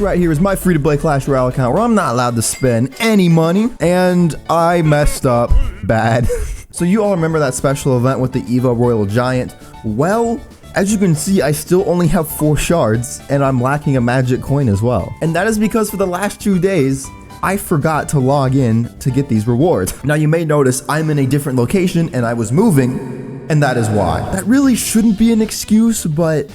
right here is my free-to-play Clash Royale account where I'm not allowed to spend any money, and I messed up bad. So you all remember that special event with the Evo Royal Giant? Well, as you can see, I still only have 4 shards, and I'm lacking a magic coin as well. And that is because for the last 2 days, I forgot to log in to get these rewards. Now you may notice I'm in a different location and I was moving, and that is why. That really shouldn't be an excuse, but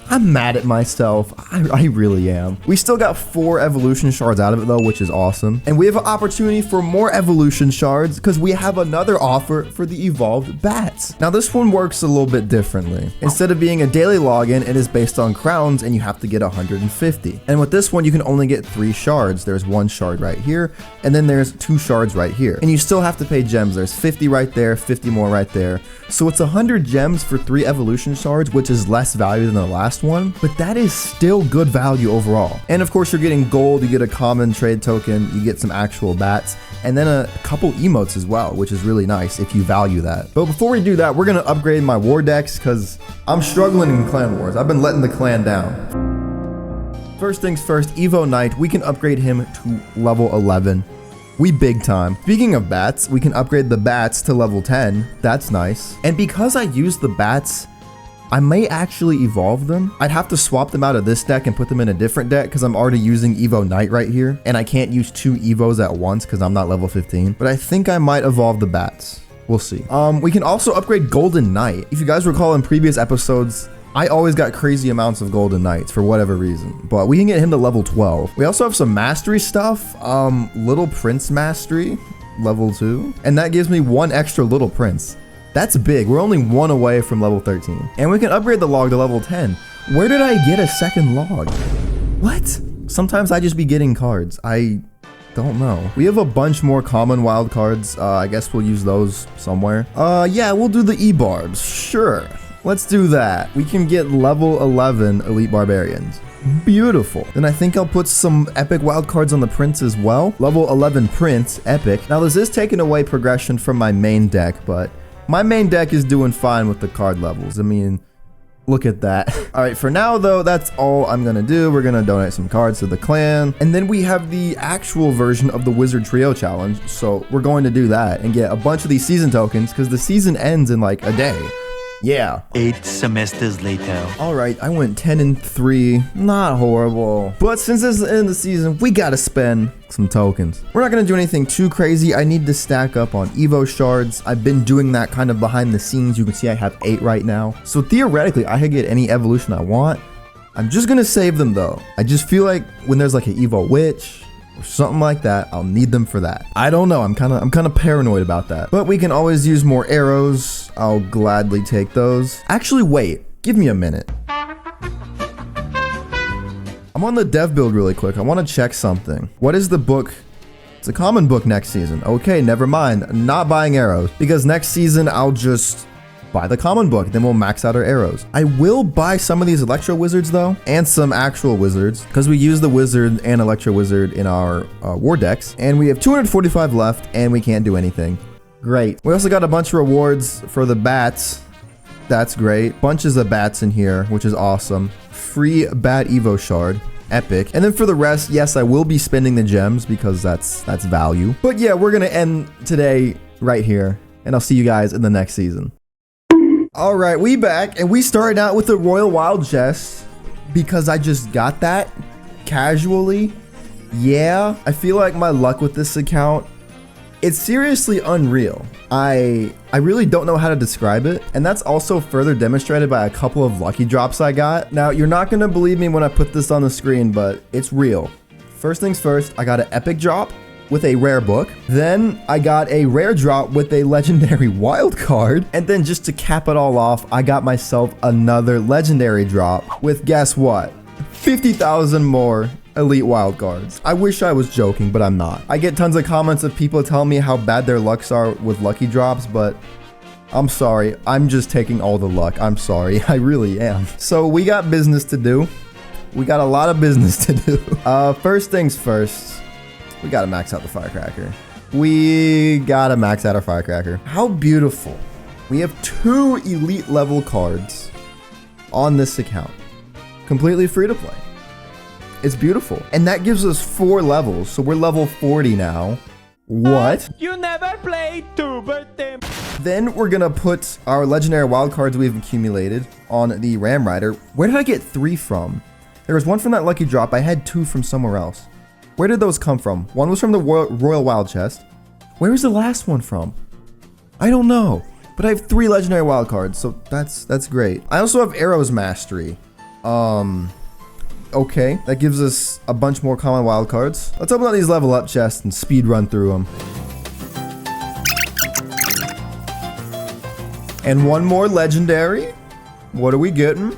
I'm mad at myself. I really am. We still got 4 evolution shards out of it though, which is awesome. And we have an opportunity for more evolution shards because we have another offer for the evolved bats. Now this one works a little bit differently. Instead of being a daily login, it is based on crowns and you have to get 150. And with this one, you can only get 3 shards. There's 1 shard right here, and then there's 2 shards right here. And you still have to pay gems. There's 50 right there, 50 more right there. So it's 100 gems for 3 evolution shards, which is less value than the last one, but that is still good value overall. And of course, you're getting gold, you get a common trade token, you get some actual bats, and then a couple emotes as well, which is really nice if you value that. But before we do that, we're gonna upgrade my war decks because I'm struggling in clan wars. I've been letting the clan down. First things first, Evo Knight, we can upgrade him to level 11. We big time. Speaking of bats, we can upgrade the bats to level 10. That's nice. And because I use the bats, I may actually evolve them. I'd have to swap them out of this deck and put them in a different deck because I'm already using Evo Knight right here. And I can't use 2 Evos at once because I'm not level 15. But I think I might evolve the bats. We'll see. We can also upgrade Golden Knight. If you guys recall in previous episodes, I always got crazy amounts of Golden Knights for whatever reason, but we can get him to level 12. We also have some mastery stuff. Little Prince mastery, level 2. And that gives me 1 extra Little Prince. That's big. We're only 1 away from level 13. And we can upgrade the log to level 10. Where did I get a second log? What? Sometimes I just be getting cards. I don't know. We have a bunch more common wild cards. I guess we'll use those somewhere. Yeah, we'll do the E-Barbs. Sure. Let's do that. We can get level 11 Elite Barbarians. Beautiful. Then I think I'll put some epic wild cards on the Prince as well. Level 11 Prince, epic. Now this is taking away progression from my main deck, but my main deck is doing fine with the card levels. I mean, look at that. All right, for now though, that's all I'm gonna do. We're gonna donate some cards to the clan. And then we have the actual version of the Wizard Trio Challenge. So we're going to do that and get a bunch of these season tokens because the season ends in like a day. Yeah. 8 semesters later. All right, I went 10-3. Not horrible. But since this is the end of the season, we gotta spend some tokens. We're not gonna do anything too crazy. I need to stack up on Evo shards. I've been doing that kind of behind the scenes. You can see I have 8 right now. So theoretically, I could get any evolution I want. I'm just gonna save them though. I just feel like when there's like an Evo Witch or something like that, I'll need them for that. I don't know, I'm kind of paranoid about that. But we can always use more arrows. I'll gladly take those. Actually, wait, give me a minute. I'm on the dev build really quick. I want to check something. What is the book? It's a common book next season. Okay, never mind. Not buying arrows because next season I'll just buy the common book, then we'll max out our arrows. I will buy some of these Electro Wizards though, and some actual wizards, because we use the wizard and Electro Wizard in our war decks, and we have 245 left, and we can't do anything. Great. We also got a bunch of rewards for the bats. That's great. Bunches of bats in here, which is awesome. Free Bat Evo Shard. Epic. And then for the rest, yes, I will be spending the gems because that's value. But yeah, we're gonna end today right here, and I'll see you guys in the next season. All right, we back, and we started out with the Royal Wild Chest because I just got that casually. Yeah, I feel like my luck with this account, it's seriously unreal. I really don't know how to describe it, and that's also further demonstrated by a couple of lucky drops I got. Now, you're not gonna believe me when I put this on the screen, but it's real. First things first, I got an epic drop with a rare book. Then I got a rare drop with a legendary wild card. And then just to cap it all off, I got myself another legendary drop with, guess what? 50,000 more elite wild cards. I wish I was joking, but I'm not. I get tons of comments of people telling me how bad their lucks are with lucky drops, but I'm sorry. I'm just taking all the luck. I'm sorry. I really am. So we got business to do. We got a lot of business to do. First things first. We gotta max out the firecracker. We gotta max out our firecracker. How beautiful. We have 2 elite level cards on this account. Completely free to play. It's beautiful. And that gives us 4 levels. So we're level 40 now. What? You never played Tuber Tim. Then we're gonna put our legendary wildcards we've accumulated on the Ram Rider. Where did I get 3 from? There was 1 from that lucky drop. I had 2 from somewhere else. Where did those come from? 1 was from the Royal Wild Chest. Where was the last one from? I don't know. But I have 3 legendary wildcards, so that's great. I also have Arrow's Mastery. Okay, that gives us a bunch more common wildcards. Let's open up these level up chests and speed run through them. And 1 more legendary. What are we getting?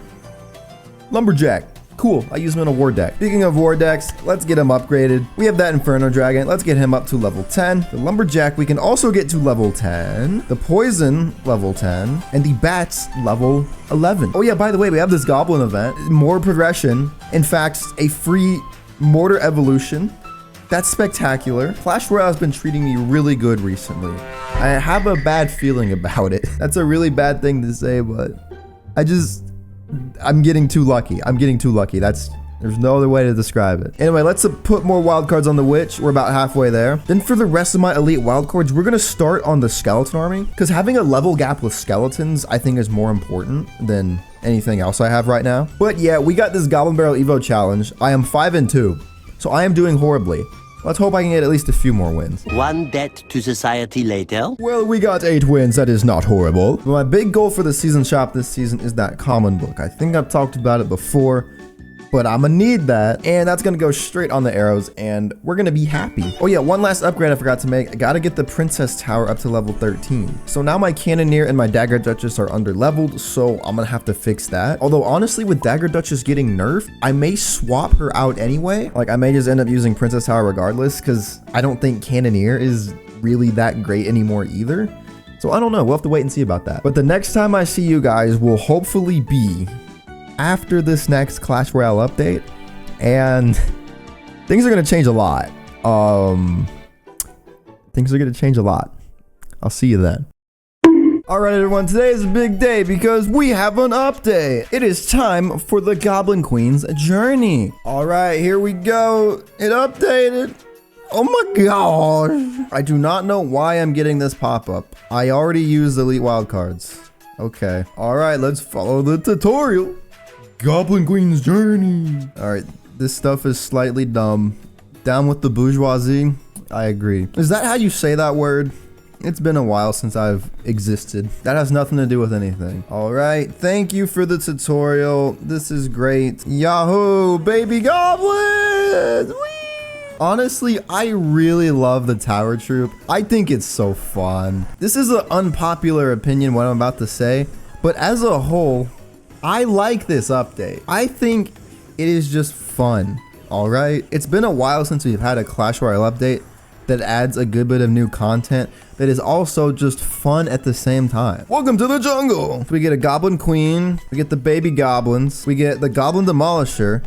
Lumberjack. Cool, I use him in a war deck. Speaking of war decks, let's get him upgraded. We have that Inferno Dragon. Let's get him up to level 10. The Lumberjack we can also get to level 10. The Poison, level 10. And the Bats, level 11. Oh yeah, by the way, we have this Goblin event. More progression. In fact, a free Mortar Evolution. That's spectacular. Clash Royale has been treating me really good recently. I have a bad feeling about it. That's a really bad thing to say, but I'm getting too lucky. There's no other way to describe it. Anyway, let's put more wildcards on the Witch. We're about halfway there. Then for the rest of my elite wildcards, we're gonna start on the Skeleton Army, because having a level gap with skeletons, I think is more important than anything else I have right now. But yeah, we got this Goblin Barrel Evo challenge. I am 5-2, so I am doing horribly. Let's hope I can get at least a few more wins. 1 debt to society later. Well, we got 8 wins. That is not horrible. But my big goal for the season shop this season is that common book. I think I've talked about it before, but I'm gonna need that. And that's gonna go straight on the arrows, and we're gonna be happy. Oh yeah, 1 last upgrade I forgot to make. I gotta get the Princess Tower up to level 13. So now my Cannoneer and my Dagger Duchess are under leveled, so I'm gonna have to fix that. Although honestly, with Dagger Duchess getting nerfed, I may swap her out anyway. Like I may just end up using Princess Tower regardless, because I don't think Cannoneer is really that great anymore either. So I don't know, we'll have to wait and see about that. But the next time I see you guys will hopefully be after this next Clash Royale update, and things are gonna change a lot. Things are gonna change a lot. I'll see you then. All right, everyone, today is a big day because we have an update. It is time for the Goblin Queen's journey. All right, here we go. It updated. Oh my gosh. I do not know why I'm getting this pop-up. I already used elite wildcards. Okay. All right, let's follow the tutorial. Goblin Queen's journey. All right, this stuff is slightly dumb. Down with the bourgeoisie. I agree. Is that how you say that word? It's been a while since I've existed. That has nothing to do with anything. All right, thank you for the tutorial. This is great. Yahoo, baby goblins! Whee! Honestly, I really love the Tower Troop. I think it's so fun. This is an unpopular opinion, what I'm about to say, but as a whole, I like this update. I think it is just fun, all right? It's been a while since we've had a Clash Royale update that adds a good bit of new content that is also just fun at the same time. Welcome to the jungle. We get a Goblin Queen, we get the baby goblins, we get the Goblin Demolisher,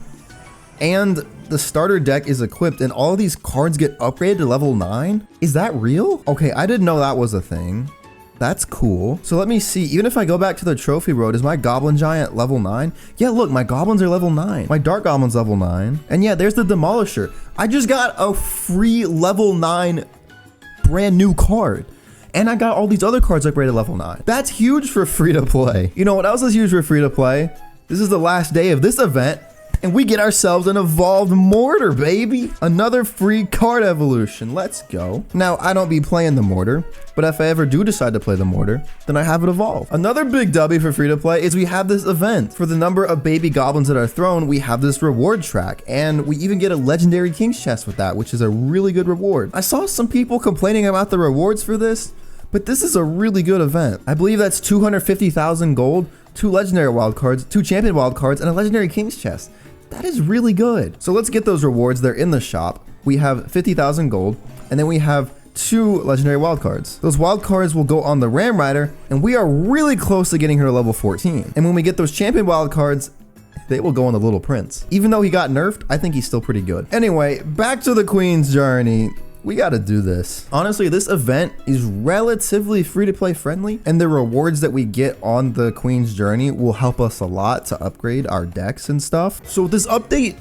and the starter deck is equipped, and all of these cards get upgraded to level 9. Is that real? Okay, I didn't know that was a thing. That's cool. So let me see, even if I go back to the trophy road, is my Goblin Giant level 9? Yeah, look, my goblins are level 9. My Dark Goblin's level 9. And yeah, there's the Demolisher. I just got a free level 9 brand new card. And I got all these other cards upgraded level 9. That's huge for free to play. You know what else is huge for free to play? This is the last day of this event, and we get ourselves an evolved mortar, baby. Another free card evolution. Let's go. Now, I don't be playing the mortar, but if I ever do decide to play the mortar, then I have it evolved. Another big W for free to play is we have this event. For the number of baby goblins that are thrown, we have this reward track, and we even get a legendary king's chest with that, which is a really good reward. I saw some people complaining about the rewards for this, but this is a really good event. I believe that's 250,000 gold, 2 legendary wild cards, 2 champion wild cards, and a legendary king's chest. That is really good. So let's get those rewards. They're in the shop. We have 50,000 gold, and then we have 2 legendary wild cards. Those wild cards will go on the Ram Rider, and we are really close to getting her to level 14. And when we get those champion wild cards, they will go on the Little Prince. Even though he got nerfed, I think he's still pretty good. Anyway, back to the Queen's journey. We gotta do this. Honestly, this event is relatively free to play friendly, and the rewards that we get on the Queen's journey will help us a lot to upgrade our decks and stuff. So this update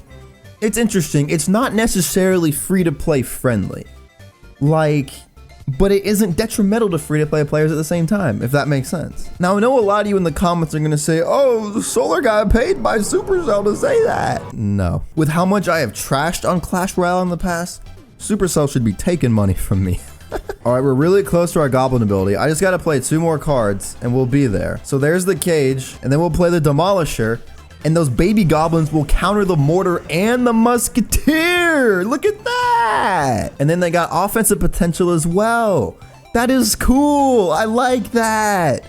it's interesting. It's not necessarily free-to-play friendly. Like, but it isn't detrimental to free-to-play players at the same time, if that makes sense. Now, I know a lot of you in the comments are gonna say, oh, the Solar got paid by Supercell to say that. No. With how much I have trashed on Clash Royale in the past, Supercell should be taking money from me. All right, we're really close to our Goblin ability. I just gotta play 2 more cards and we'll be there. So there's the cage, and then we'll play the Demolisher, and those baby goblins will counter the mortar and the musketeer. Look at that. And then they got offensive potential as well. That is cool. I like that.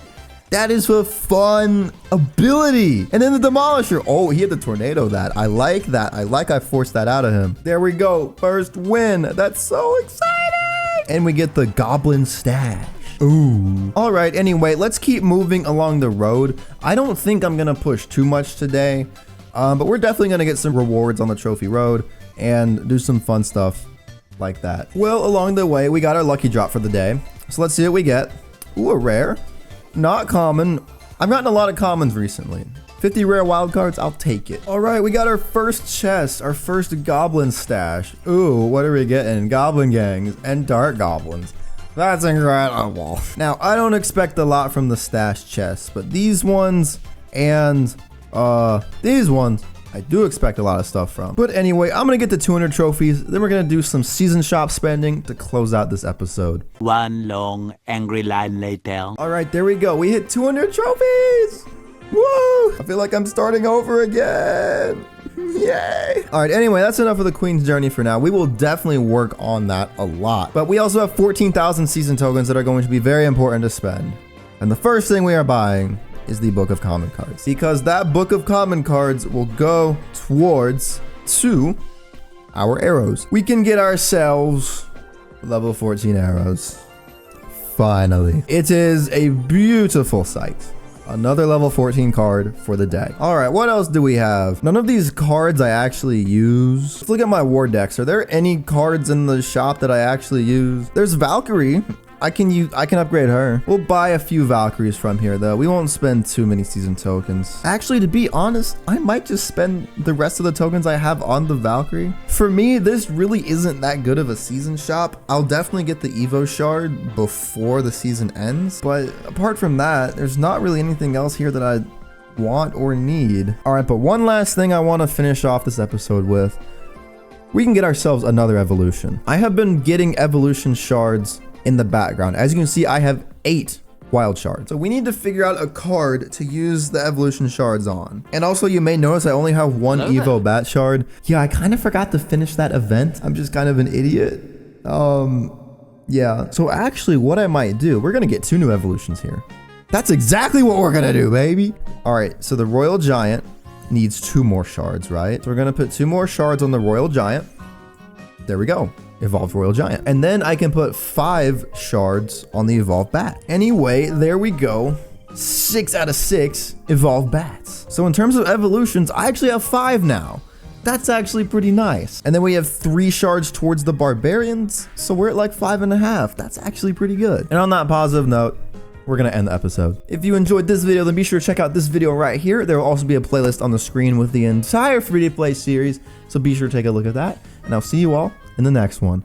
That is a fun ability. And then the Demolisher. Oh, he had the tornado that. I like that. I forced that out of him. There we go. First win. That's so exciting. And we get the Goblin stash. Ooh. All right, anyway, let's keep moving along the road. I don't think I'm gonna push too much today, but we're definitely gonna get some rewards on the trophy road and do some fun stuff like that. Well, along the way, we got our lucky drop for the day. So let's see what we get. Ooh, a rare. Not common. I've gotten a lot of commons recently. 50 rare wild cards, I'll take it. All right, we got our first chest, our first Goblin stash. Ooh, what are we getting? Goblin gangs and dark goblins. That's incredible. Now, I don't expect a lot from the stash chests, but these ones and these ones, I do expect a lot of stuff from. But anyway, I'm gonna get to 200 trophies, then we're gonna do some season shop spending to close out this episode. One long, angry line later. All right, there we go. We hit 200 trophies. Woo! I feel like I'm starting over again. Yay! All right, anyway, that's enough of the Queen's Journey for now. We will definitely work on that a lot. But we also have 14,000 season tokens that are going to be very important to spend. And the first thing we are buying is the Book of Common Cards, because that Book of Common Cards will go towards our arrows. We can get ourselves level 14 arrows. Finally. It is a beautiful sight. Another level 14 card for the day. All right, what else do we have? None of these cards I actually use. Let's look at my war decks. Are there any cards in the shop that I actually use? There's Valkyrie. I can upgrade her. We'll buy a few Valkyries from here though. We won't spend too many season tokens. Actually, to be honest, I might just spend the rest of the tokens I have on the Valkyrie. For me, this really isn't that good of a season shop. I'll definitely get the Evo shard before the season ends. But apart from that, there's not really anything else here that I want or need. All right, but one last thing I want to finish off this episode with. We can get ourselves another evolution. I have been getting evolution shards in the background. As you can see, I have 8 wild shards. So we need to figure out a card to use the evolution shards on. And also, you may notice I only have 1 Evo bat shard. Yeah, I kind of forgot to finish that event. I'm just kind of an idiot. Yeah. So actually, what I might do, we're gonna get 2 new evolutions here. That's exactly what we're gonna do, baby. All right, so the Royal Giant needs 2 more shards, right? So we're gonna put 2 more shards on the Royal Giant. There we go. Evolved Royal Giant. And then I can put 5 shards on the Evolved Bat. Anyway, there we go. 6 out of 6 Evolved Bats. So in terms of evolutions, I actually have 5 now. That's actually pretty nice. And then we have 3 shards towards the Barbarians. So we're at like 5.5. That's actually pretty good. And on that positive note, we're gonna end the episode. If you enjoyed this video, then be sure to check out this video right here. There will also be a playlist on the screen with the entire free-to-play series. So be sure to take a look at that. And I'll see you all in the next one.